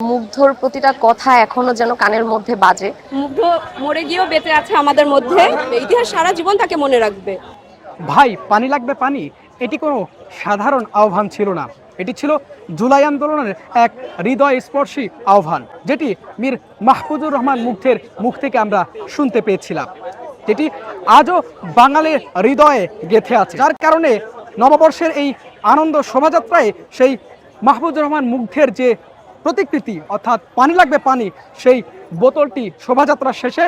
মুগ্ধর প্রতিটা কথা এখনো যেন কানের মধ্যে বাজে। মুগ্ধ মরে গিয়েও বেঁচে আছে আমাদের মধ্যে, ইতিহাস সারা জীবন তাকে মনে রাখবে। ভাই পানি লাগবে পানি, এটি কোনো সাধারণ আহ্বান ছিল না, এটি ছিল জুলাই আন্দোলনের এক হৃদয়স্পর্শী আহ্বান, যেটি মীর মাহফুজুর রহমান মুগ্ধের মুখ থেকে আমরা শুনতে পেয়েছিলাম, যেটি আজও বাঙালির হৃদয়ে গেঁথে আছে। যার কারণে নববর্ষের এই আনন্দ শোভাযাত্রায় সেই মাহফুজুর রহমান মুগ্ধের যে প্রতিকৃতি অর্থাৎ পানি লাগবে পানি, সেই বোতলটি শোভাযাত্রার শেষে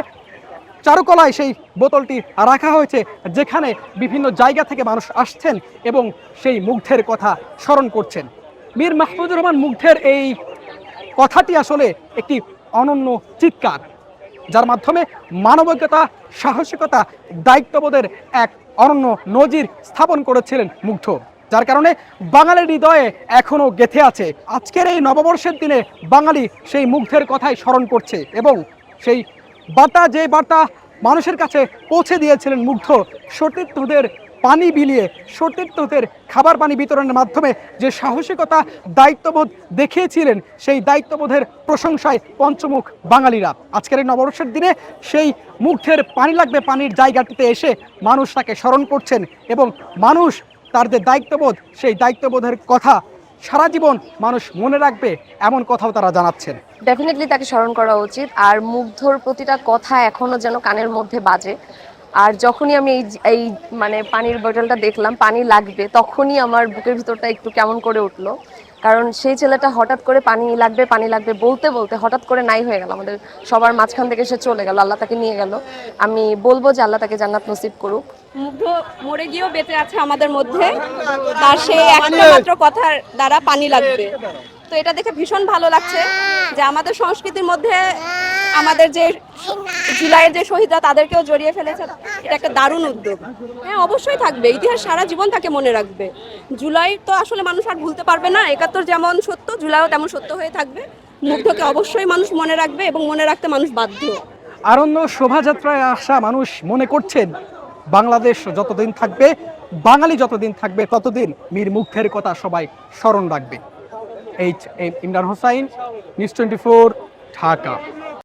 চারুকলায় সেই বোতলটি রাখা হয়েছে, যেখানে বিভিন্ন জায়গা থেকে মানুষ আসছেন এবং সেই মুগ্ধের কথা স্মরণ করছেন। মীর মাহফুজুর রহমান মুগ্ধের এই কথাটি আসলে একটি অনন্য চিৎকার, যার মাধ্যমে মানবিকতা, সাহসিকতা, দায়িত্ববোধের এক অনন্য নজির স্থাপন করেছিলেন মুগ্ধ, যার কারণে বাঙালির হৃদয়ে এখনও গেঁথে আছে। আজকের এই নববর্ষের দিনে বাঙালি সেই মুগ্ধের কথাই স্মরণ করছে এবং সেই যে বার্তা মানুষের কাছে পৌঁছে দিয়েছিলেন মুগ্ধ, সতীর্থদের পানি বিলিয়ে, সতীর্থদের খাবার পানি বিতরণের মাধ্যমে যে সাহসিকতা, দায়িত্ববোধ দেখিয়েছিলেন, সেই দায়িত্ববোধের প্রশংসায় পঞ্চমুখ বাঙালিরা। আজকের এই নববর্ষের দিনে সেই মুগ্ধের পানি লাগবে পানির জায়গাটিতে এসে মানুষ তাকে স্মরণ করছেন এবং মানুষ তার যে দায়িত্ববোধ, সেই দায়িত্ববোধের কথা সারা জীবন মানুষ মনে রাখবে, এমন কথাও তারা জানাচ্ছেন। ডেফিনেটলি তাকে স্মরণ করা উচিত। আর মুগ্ধর প্রতিটা কথা এখনো যেন কানের মধ্যে বাজে। আর যখনই আমি এই মানে পানির বোতলটা দেখলাম, পানি লাগবে, তখনই আমার বুকের ভিতরটা একটু কেমন করে উঠলো। কারণ সেই ছেলেটা হঠাৎ করে পানি লাগবে বলতে বলতে হঠাৎ করে নাই হয়ে গেল, আমাদের সবার মাঝখান থেকে সে চলে গেল, আল্লাহ তাকে নিয়ে গেল। আমি বলবো যে আল্লাহ তাকে জান্নাত নসিব করুক। মুগ্ধ মরে গিয়েও বেঁচে আছে আমাদের মধ্যে, তার সেই একটা মাত্র কথার দ্বারা পানি লাগবে। তো এটা দেখে ভীষণ ভালো লাগছে যে আমাদের সংস্কৃতির মধ্যে আমাদের যে জুলাইয়ের যে শহীদরা তাদেরকেও জড়িয়ে ফেলেছে। এটা একটা দারুণ উদ্যোগ। হ্যাঁ, অবশ্যই থাকবে, ইতিহাস সারা জীবন তাকে মনে রাখবে। জুলাই তো আসলে মানুষ আর ভুলতে পারবে না, ৭১ যেমন সত্য, জুলাইও তেমন সত্য হয়ে থাকবে। মুগ্ধকে অবশ্যই মানুষ মনে রাখবে এবং মনে রাখতে মানুষ বাধ্য। আরণ্য শোভাযাত্রায় আসা মানুষ মনে করছেন বাংলাদেশ যতদিন থাকবে, বাঙালি যতদিন থাকবে, ততদিন মীর মুগ্ধের কথা সবাই স্মরণ রাখবে। ইমরান হোসাইন, নিউজ 24, ঢাকা।